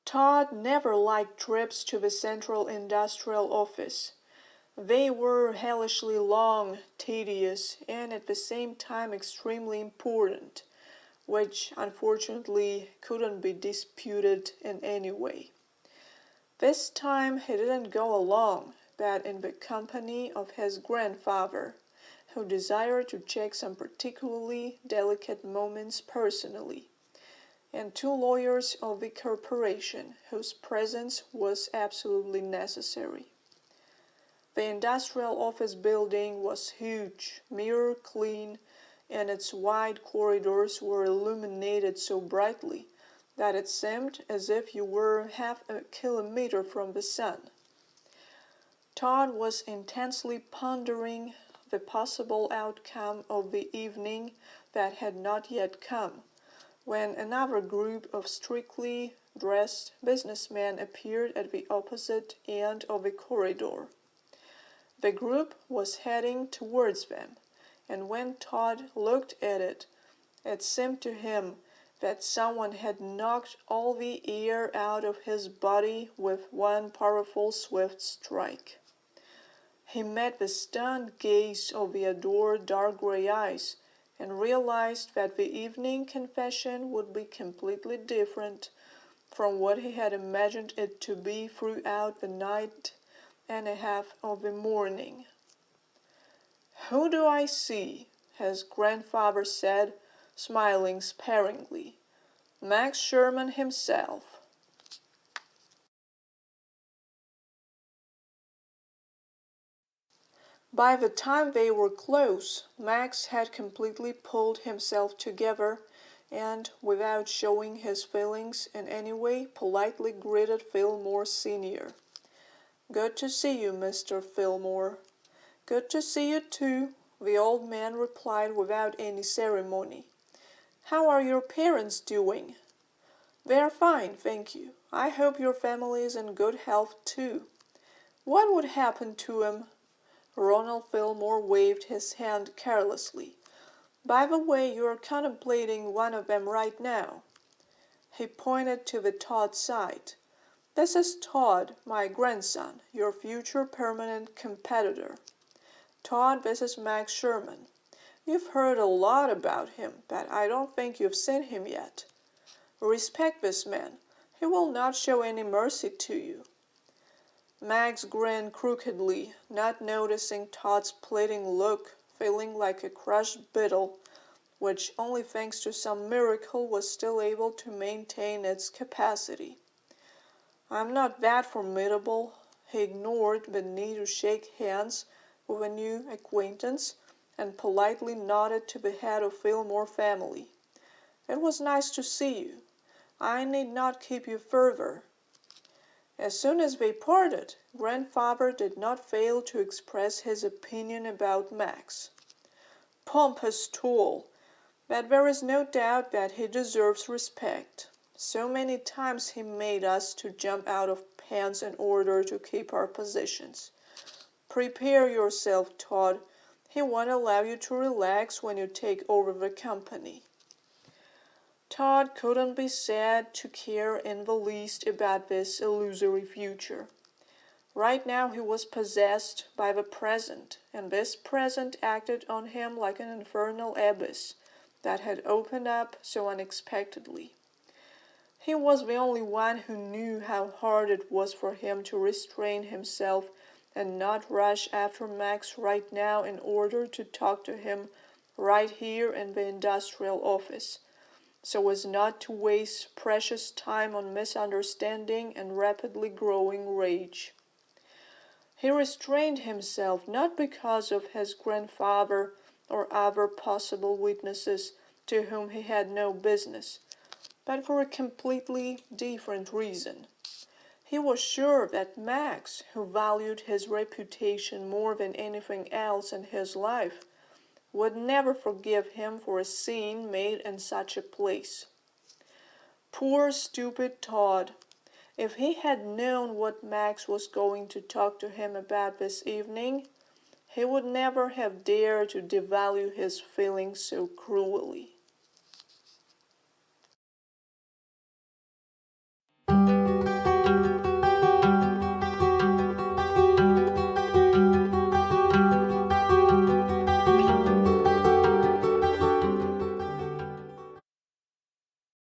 Todd never liked trips to the Central Industrial Office. They were hellishly long, tedious, and at the same time extremely important, which unfortunately couldn't be disputed in any way. This time he didn't go alone, but in the company of his grandfather, who desired to check some particularly delicate moments personally, and two lawyers of the corporation whose presence was absolutely necessary. The industrial office building was huge, mirror clean, and its wide corridors were illuminated so brightly that it seemed as if you were half a kilometer from the sun. Todd was intensely pondering the possible outcome of the evening that had not yet come, when another group of strictly dressed businessmen appeared at the opposite end of the corridor. The group was heading towards them, and when Todd looked at it, it seemed to him that someone had knocked all the air out of his body with one powerful swift strike. He met the stunned gaze of the adored dark gray eyes and realized that the evening confession would be completely different from what he had imagined it to be throughout the night and a half of the morning. "Who do I see?" his grandfather said, smiling sparingly. "Max Sherman himself." By the time they were close, Max had completely pulled himself together and, without showing his feelings in any way, politely greeted Fillmore Sr. "Good to see you, Mr. Fillmore." "Good to see you, too," the old man replied without any ceremony. "How are your parents doing?" "They're fine, thank you. I hope your family is in good health, too." "What would happen to 'em?" Ronald Fillmore waved his hand carelessly. "By the way, you're contemplating one of them right now." He pointed to the Todd side. "This is Todd, my grandson, your future permanent competitor. Todd, this is Max Sherman. You've heard a lot about him, but I don't think you've seen him yet. Respect this man. He will not show any mercy to you." Max grinned crookedly, not noticing Todd's pleading look, feeling like a crushed beetle, which only thanks to some miracle was still able to maintain its capacity. "I'm not that formidable." He ignored the need to shake hands with a new acquaintance and politely nodded to the head of Fillmore family. "It was nice to see you. I need not keep you further." As soon as they parted, Grandfather did not fail to express his opinion about Max. "Pompous tool, but there is no doubt that he deserves respect. So many times he made us to jump out of pants in order to keep our positions. Prepare yourself, Todd. He won't allow you to relax when you take over the company." Todd couldn't be said to care in the least about this illusory future. Right now he was possessed by the present, and this present acted on him like an infernal abyss that had opened up so unexpectedly. He was the only one who knew how hard it was for him to restrain himself and not rush after Max right now in order to talk to him right here in the industrial office, so as not to waste precious time on misunderstanding and rapidly growing rage. He restrained himself not because of his grandfather or other possible witnesses to whom he had no business, but for a completely different reason. He was sure that Max, who valued his reputation more than anything else in his life, would never forgive him for a scene made in such a place. Poor stupid Todd! If he had known what Max was going to talk to him about this evening, he would never have dared to devalue his feelings so cruelly.